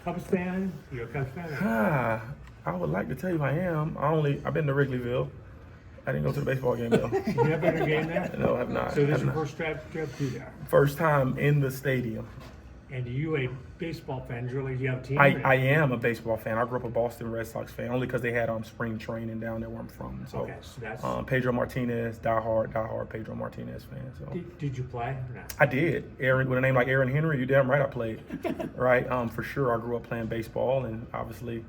Cubs fan? You're a Cubs fan? I would like to tell you I am. I've been to Wrigleyville. I didn't go to the baseball game though. You never been to a game there? No, I have not. So this Have is your not. first trip to there. First time in the stadium. And are you a baseball fan? Really, do you have a team? I am a baseball fan. I grew up a Boston Red Sox fan only because they had spring training down there where I'm from. So, Okay, so that's. Pedro Martinez, diehard Pedro Martinez fan. So Did you play or not? I did. Aaron, with a name like Aaron Henry, you damn right I played. Right, for sure. I grew up playing baseball, and obviously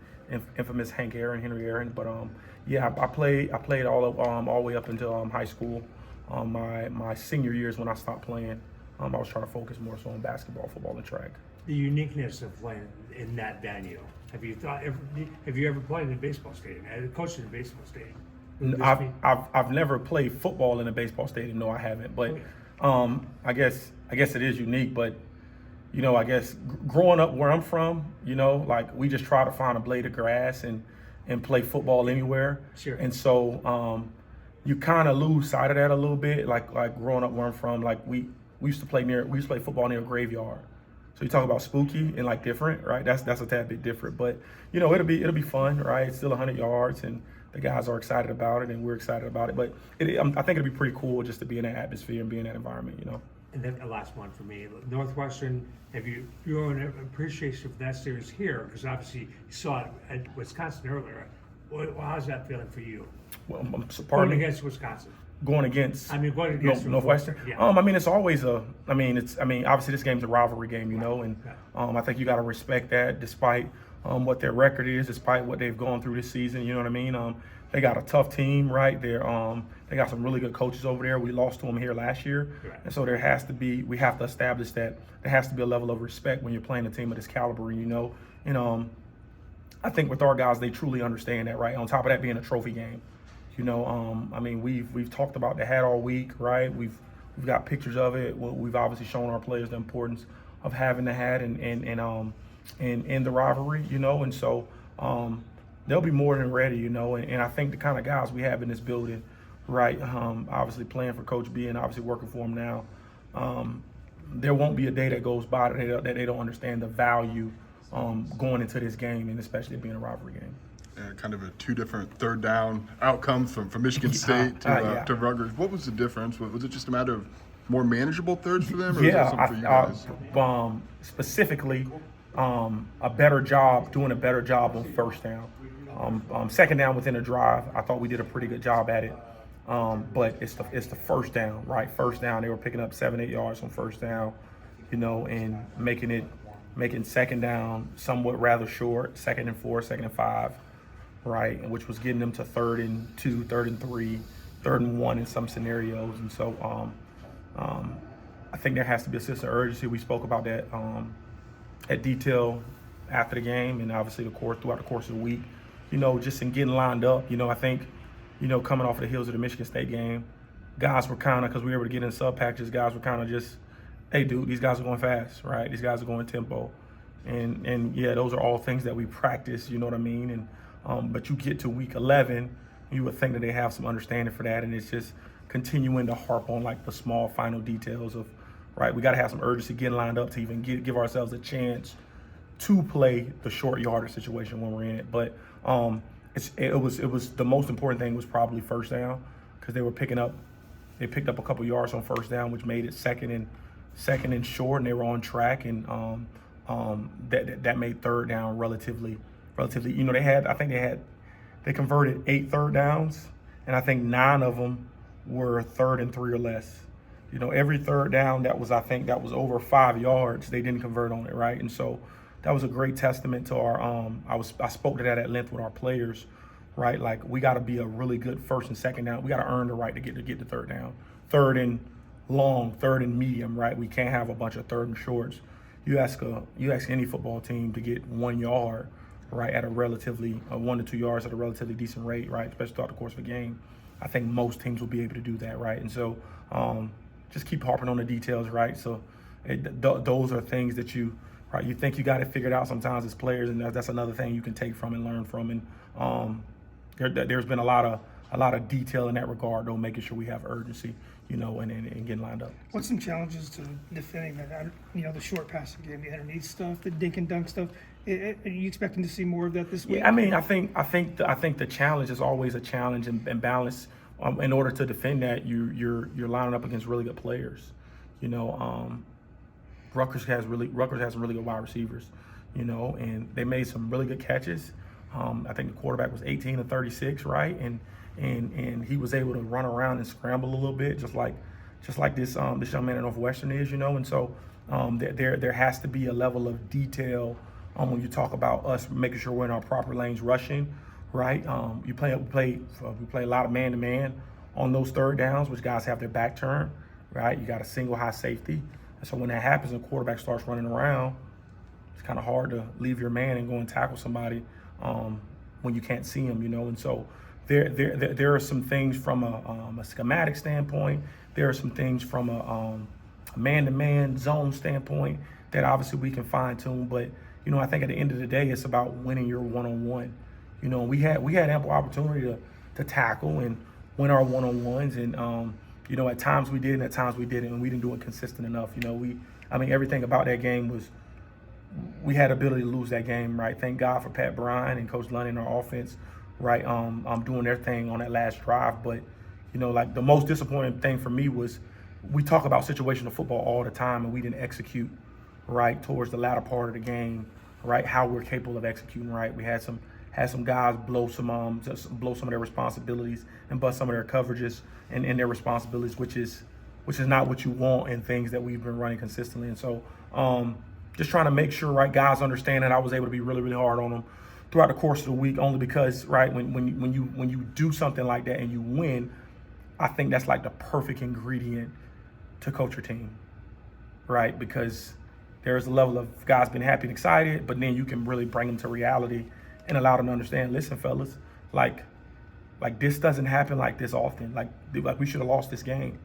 infamous Hank Aaron, Henry Aaron. But yeah, I played all the way up until high school. My senior years when I stopped playing. I was trying to focus more so on basketball, football, and track. The uniqueness of playing in that venue. Have you ever played in a baseball stadium? Coached in a baseball stadium? I've never played football in a baseball stadium. No, I haven't. But I guess it is unique. But I guess growing up where I'm from, like we just try to find a blade of grass and play football anywhere. Sure. And so you kind of lose sight of that a little bit. Like growing up where I'm from, like we used to play football near a graveyard. So you talk about spooky and like different, right? That's a tad bit different, but it'll be fun, right? It's still 100 yards, and the guys are excited about it, and we're excited about it. But I think it'll be pretty cool just to be in that atmosphere and be in that environment, And then the last one for me, Northwestern. Have you're an appreciation of that series here? Because obviously you saw it at Wisconsin earlier. How's that feeling for you? Well, Going against Wisconsin. Going against going against Northwestern. Yeah. It's always obviously this game's a rivalry game, and I think you got to respect that despite what their record is, despite what they've gone through this season. You know what I mean? They got a tough team, right? They got some really good coaches over there. We lost to them here last year, and so we have to establish that there has to be a level of respect when you're playing a team of this caliber. And I think with our guys, they truly understand that, right? On top of that being a trophy game. We've talked about the hat all week, right? We've got pictures of it. We've obviously shown our players the importance of having the hat and the rivalry, and so they'll be more than ready, and I think the kind of guys we have in this building, right? Obviously playing for Coach B and obviously working for him now. There won't be a day that goes by that they don't understand the value going into this game, and especially it being a rivalry game. Kind of two different third down outcomes from Michigan State to Rutgers. What was the difference? Was it just a matter of more manageable thirds for them, or was that something for you guys? Specifically, doing a better job on first down. Second down within a drive, I thought we did a pretty good job at it. But it's the first down, right? First down, they were picking up 7-8 yards on first down, and making second down somewhat rather short, 2nd and 4, 2nd and 5. Right, which was getting them to 3rd and 2, 3rd and 3, 3rd and 1 in some scenarios, and so I think there has to be a sense of urgency. We spoke about that at detail after the game, and obviously throughout the course of the week. Just in getting lined up. I think coming off of the heels of the Michigan State game, guys were kind of, because we were able to get in sub packages, guys were kind of just, hey, dude, these guys are going fast, right? These guys are going tempo, and yeah, those are all things that we practice. You know what I mean? And but you get to week 11, you would think that they have some understanding for that, and it's just continuing to harp on like the small final details of, right, we got to have some urgency getting lined up to even give ourselves a chance to play the short yardage situation when we're in it. But it was the most important thing was probably first down, because they picked up a couple yards on first down, which made it second and short, and they were on track, and that made third down relatively, they converted 8 third downs, and I think 9 of them were 3rd and 3 or less. Every third down that was over 5 yards, they didn't convert on it, right? And so that was a great testament to our I spoke to that at length with our players, right? Like, we got to be a really good first and second down. We got to earn the right to get the third down. 3rd and long, 3rd and medium, right? We can't have a bunch of 3rd and shorts. You ask any football team to get 1 yard, right, at a relatively 1 to 2 yards at a relatively decent rate, right, especially throughout the course of a game. I think most teams will be able to do that, right? And so just keep harping on the details, right? So those are things that you think you got it figured out sometimes as players, and that's another thing you can take from and learn from. And there's been a lot of detail in that regard, though, making sure we have urgency, and getting lined up. What's some challenges to defending that? The short passing game, the underneath stuff, the dink and dunk stuff. Are you expecting to see more of that this week? Yeah, I mean, I think the challenge is always a challenge and balance. In order to defend that, you're lining up against really good players. Rutgers has some really good wide receivers. And they made some really good catches. I think the quarterback was 18 of 36, right? And he was able to run around and scramble a little bit, just like this young man at Northwestern is, And so there has to be a level of detail when you talk about us making sure we're in our proper lanes rushing, right? We play a lot of man-to-man on those third downs, which guys have their back turned, right? You got a single high safety. And so when that happens and the quarterback starts running around, it's kind of hard to leave your man and go and tackle somebody when you can't see him, And so there are some things from a schematic standpoint. There are some things from a man-to-man zone standpoint that obviously we can fine-tune. But, I think at the end of the day, it's about winning your one-on-one. We had ample opportunity to tackle and win our one-on-ones. And, at times we did and at times we didn't. And we didn't do it consistent enough. Everything about that game was we had ability to lose that game, right? Thank God for Pat Bryan and Coach Lundy and our offense, right? Doing their thing on that last drive. But, the most disappointing thing for me was we talk about situational football all the time and we didn't execute, right, towards the latter part of the game, right, how we're capable of executing, right? We had some guys blow some of their responsibilities and bust some of their coverages and their responsibilities, which is not what you want in things that we've been running consistently. And so just trying to make sure, right, guys understand that I was able to be really, really hard on them throughout the course of the week, only because, right, when you do something like that and you win, I think that's like the perfect ingredient to coach your team, right? Because there's a level of guys being happy and excited, but then you can really bring them to reality and allow them to understand, listen, fellas, like this doesn't happen like this often. Like we should have lost this game,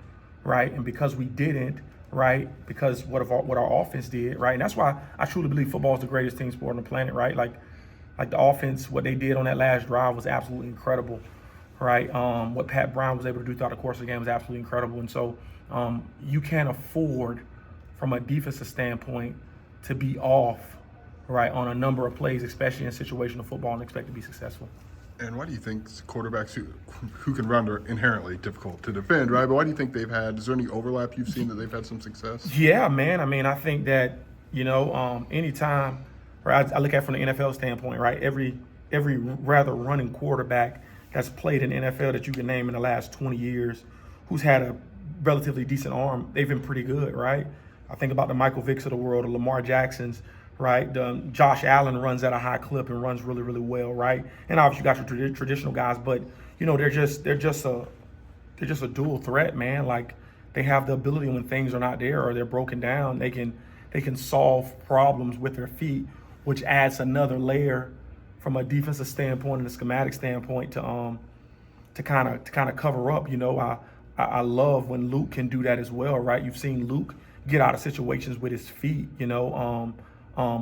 right? And because we didn't, right, because what our offense did, right? And that's why I truly believe football is the greatest team sport on the planet, right? Like the offense, what they did on that last drive was absolutely incredible, right? What Pat Bryan was able to do throughout the course of the game was absolutely incredible. And so you can't afford, from a defensive standpoint, to be off, right, on a number of plays, especially in situational football, and expect to be successful. And why do you think quarterbacks who can run are inherently difficult to defend, right? But why do you think they've had, is there any overlap you've seen that they've had some success? Yeah, man. I mean, I think that, anytime, right, I look at it from the NFL standpoint, right, every rather running quarterback that's played in the NFL that you can name in the last 20 years who's had a relatively decent arm, they've been pretty good, right? I think about the Michael Vicks of the world, the Lamar Jacksons, right? Josh Allen runs at a high clip and runs really, really well, right? And obviously you got your traditional guys, but they're just a dual threat, man. Like they have the ability when things are not there or they're broken down, they can solve problems with their feet, which adds another layer from a defensive standpoint and a schematic standpoint to kind of cover up. I love when Luke can do that as well, right? You've seen Luke get out of situations with his feet,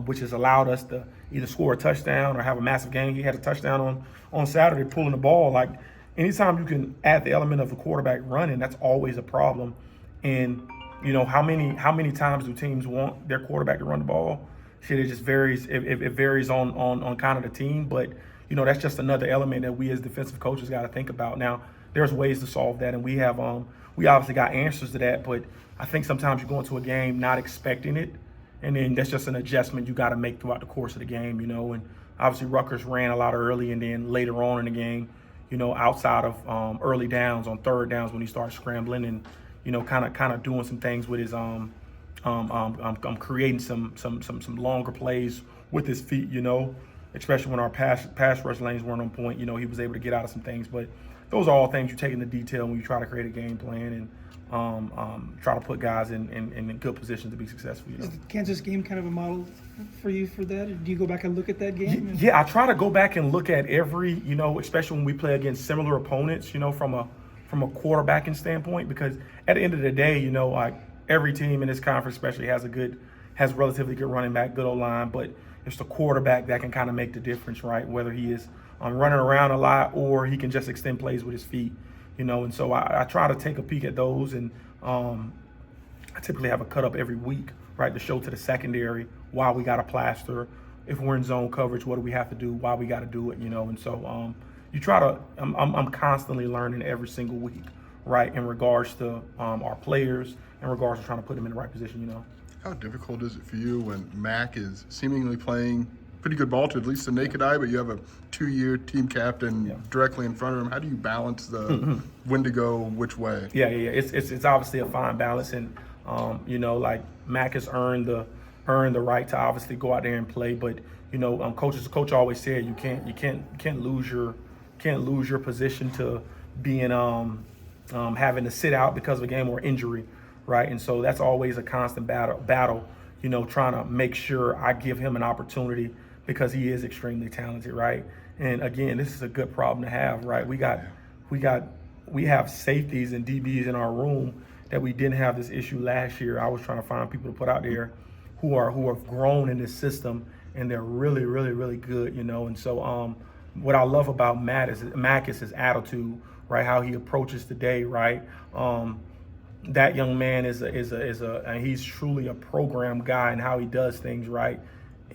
which has allowed us to either score a touchdown or have a massive game. He had a touchdown on Saturday pulling the ball. Like anytime you can add the element of the quarterback running, that's always a problem. And how many times do teams want their quarterback to run the ball? Shit, it just varies. It varies on kind of the team, but that's just another element that we as defensive coaches got to think about. Now, there's ways to solve that, and we have we obviously got answers to that. But I think sometimes you go into a game not expecting it, and then that's just an adjustment you got to make throughout the course of the game. And obviously Rutgers ran a lot early, and then later on in the game, outside of early downs on third downs when he started scrambling and kind of doing some things with his creating some longer plays with his feet. Especially when our pass rush lanes weren't on point. He was able to get out of some things, but those are all things you take into detail when you try to create a game plan and try to put guys in good positions to be successful. Is the Kansas game kind of a model for you for that? Or do you go back and look at that game? Yeah, I try to go back and look at every, especially when we play against similar opponents, from a quarterbacking standpoint, because at the end of the day, like every team in this conference especially has relatively good running back, good O-line, but it's the quarterback that can kind of make the difference, right? Whether he is running around a lot or he can just extend plays with his feet, and so I try to take a peek at those, and I typically have a cut up every week, right, to show to the secondary why we got to plaster. If we're in zone coverage, what do we have to do? Why we got to do it, and so you try to. I'm constantly learning every single week, right, in regards to our players, in regards to trying to put them in the right position, How difficult is it for you when Mac is seemingly playing pretty good ball to at least the naked eye, but you have a 2-year team captain directly in front of him? How do you balance the when to go which way? Yeah. It's obviously a fine balance, and like Mac has earned the right to obviously go out there and play, but coach always said you can't lose your position to being having to sit out because of a game or injury, right? And so that's always a constant battle, trying to make sure I give him an opportunity because he is extremely talented, right? And again, this is a good problem to have, right? We have safeties and DBs in our room that we didn't have this issue last year. I was trying to find people to put out there who have grown in this system, and they're really, really, really good, And so what I love about Mac is his attitude, right? How he approaches the day, right? That young man is and he's truly a program guy in how he does things, right?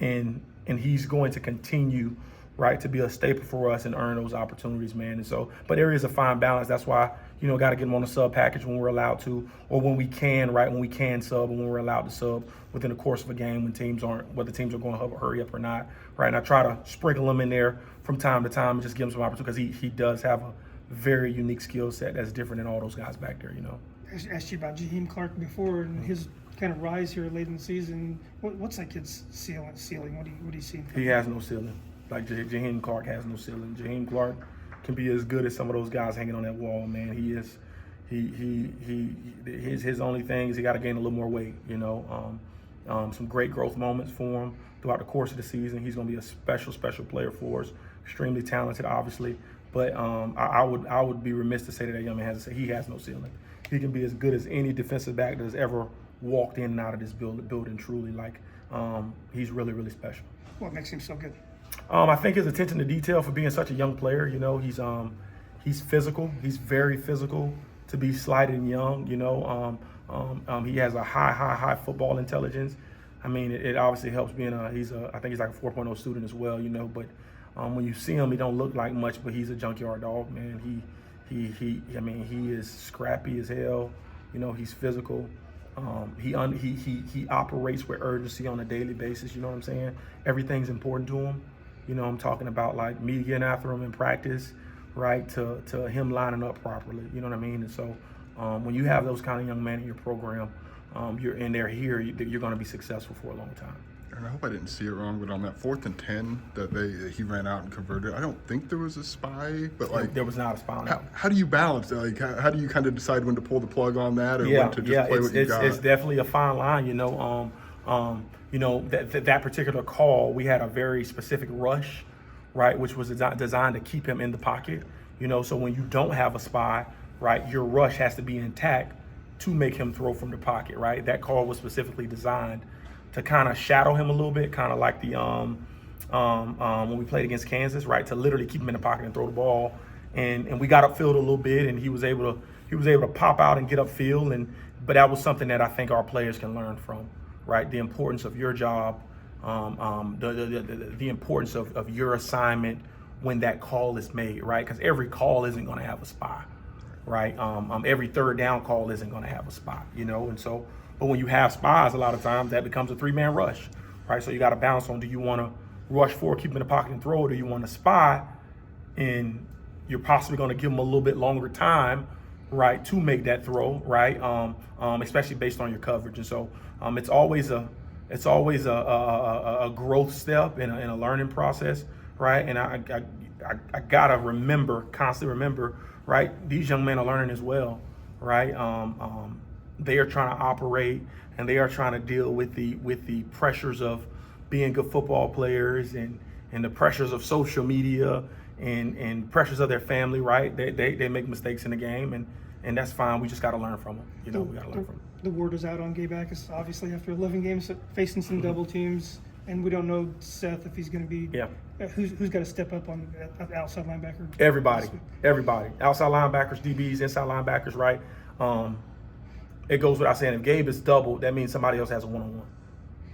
And he's going to continue, right, to be a staple for us and earn those opportunities, man. And so, but there is a fine balance. That's why, got to get him on the sub package when we're allowed to, or when we can, right, when we can sub and when we're allowed to sub within the course of a game when the teams are going to hurry up or not, right? And I try to sprinkle him in there from time to time and just give him some opportunity because he does have a very unique skill set that's different than all those guys back there, I asked you about Jem Clark before and his kind of rise here late in the season. What's that kid's ceiling? What do you see? He has no ceiling. Like Jem Clark has no ceiling. Jem Clark can be as good as some of those guys hanging on that wall, man. His only thing is he got to gain a little more weight, some great growth moments for him throughout the course of the season. He's going to be a special player for us. Extremely talented, obviously, but I would be remiss to say that young man he has no ceiling. He can be as good as any defensive back that has ever walked in and out of this building. Truly, he's really, really special. What makes him so good? I think his attention to detail for being such a young player. He's physical. He's very physical to be slight and young. He has a high football intelligence. I mean, it obviously helps being I think he's like a 4.0 student as well. But when you see him, he don't look like much, but he's a junkyard dog, man. He is scrappy as hell. He's physical. He operates with urgency on a daily basis. You know what I'm saying? Everything's important to him. I'm talking about like me getting after him in practice, right? To him lining up properly. You know what I mean? And so when you have those kind of young men in your program, you're going to be successful for a long time. And I hope I didn't see it wrong, but on that 4th and 10 that he ran out and converted, I don't think there was a spy, but there was not a spy on that. How do you balance that? Like, how do you kind of decide when to pull the plug on that, or when to just play what you got? It's definitely a fine line, that particular call, we had a very specific rush, right, which was designed to keep him in the pocket, so when you don't have a spy, right, your rush has to be intact to make him throw from the pocket, right? That call was specifically designed to kind of shadow him a little bit, kind of like the when we played against Kansas, right? To literally keep him in the pocket and throw the ball, and we got upfield a little bit, and he was able to pop out and get upfield, but that was something that I think our players can learn from, right? The importance of your job, the importance of your assignment when that call is made, right? Because every call isn't going to have a spy, right? Every third down call isn't going to have a spy, and so. But when you have spies, a lot of times that becomes a 3-man rush, right? So you got to balance on, do you want to rush forward, keep him in the pocket and throw it, or do you want to spy and you're possibly going to give him a little bit longer time, right, to make that throw, right? Especially based on your coverage. And so it's always a growth step and a learning process, right? And I gotta constantly remember, right? These young men are learning as well, right? They are trying to operate and they are trying to deal with the pressures of being good football players and the pressures of social media and pressures of their family, right? They make mistakes in the game and that's fine. We just got to learn from them. We got to learn from them. The word is out on Gabe Backus, obviously, after 11 games, facing some double teams. And we don't know Seth if he's going to be. Yeah. Who's got to step up on the outside linebacker? Everybody. Outside linebackers, DBs, inside linebackers, right? It goes without saying, if Gabe is doubled, that means somebody else has a one-on-one,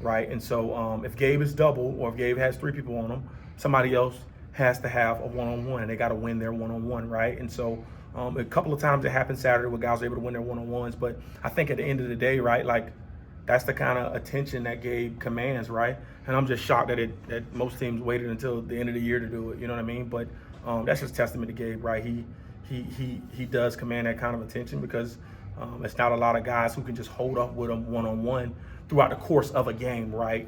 right? And so if Gabe is doubled, or if Gabe has 3 people on him, somebody else has to have a one-on-one, and they got to win their one-on-one, right? And so a couple of times it happened Saturday where guys were able to win their one-on-ones, but I think at the end of the day, right, like, that's the kind of attention that Gabe commands, right? And I'm just shocked that most teams waited until the end of the year to do it. You know what I mean? But that's just testament to Gabe, right? He does command that kind of attention because it's not a lot of guys who can just hold up with him one-on-one throughout the course of a game, right?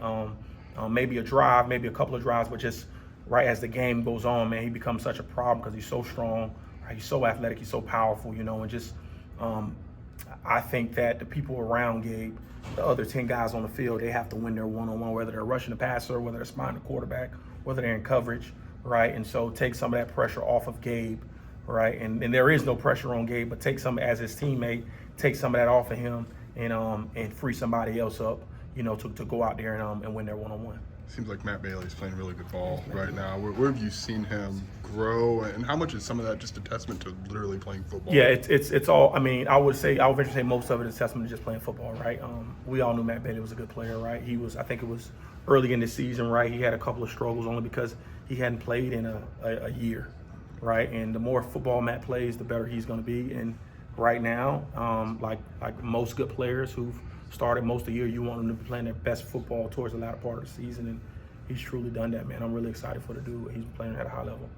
Maybe a drive, maybe a couple of drives, but just right as the game goes on, man, he becomes such a problem because he's so strong, right? He's so athletic, he's so powerful, you know, and just I think that the people around Gabe, the other 10 guys on the field, they have to win their one-on-one, whether they're rushing the passer, whether they're spying the quarterback, whether they're in coverage, right? And so take some of that pressure off of Gabe, right? And there is no pressure on Gabe, but take some, as his teammate, take some of that off of him and free somebody else up, you know, to go out there and win their one-on-one. Seems like Matt Bailey's playing really good ball right now. Where have you seen him grow, and how much is some of that just a testament to literally playing football? Yeah, it's all. I mean, I would venture to say most of it is testament to just playing football, right? We all knew Matt Bailey was a good player, right? He was. I think it was early in the season, right? He had a couple of struggles only because he hadn't played in a year, right? And the more football Matt plays, the better he's going to be. And right now, like most good players who've started most of the year, you want them to be playing their best football towards the latter part of the season, and he's truly done that, man. I'm really excited for the dude. He's playing at a high level.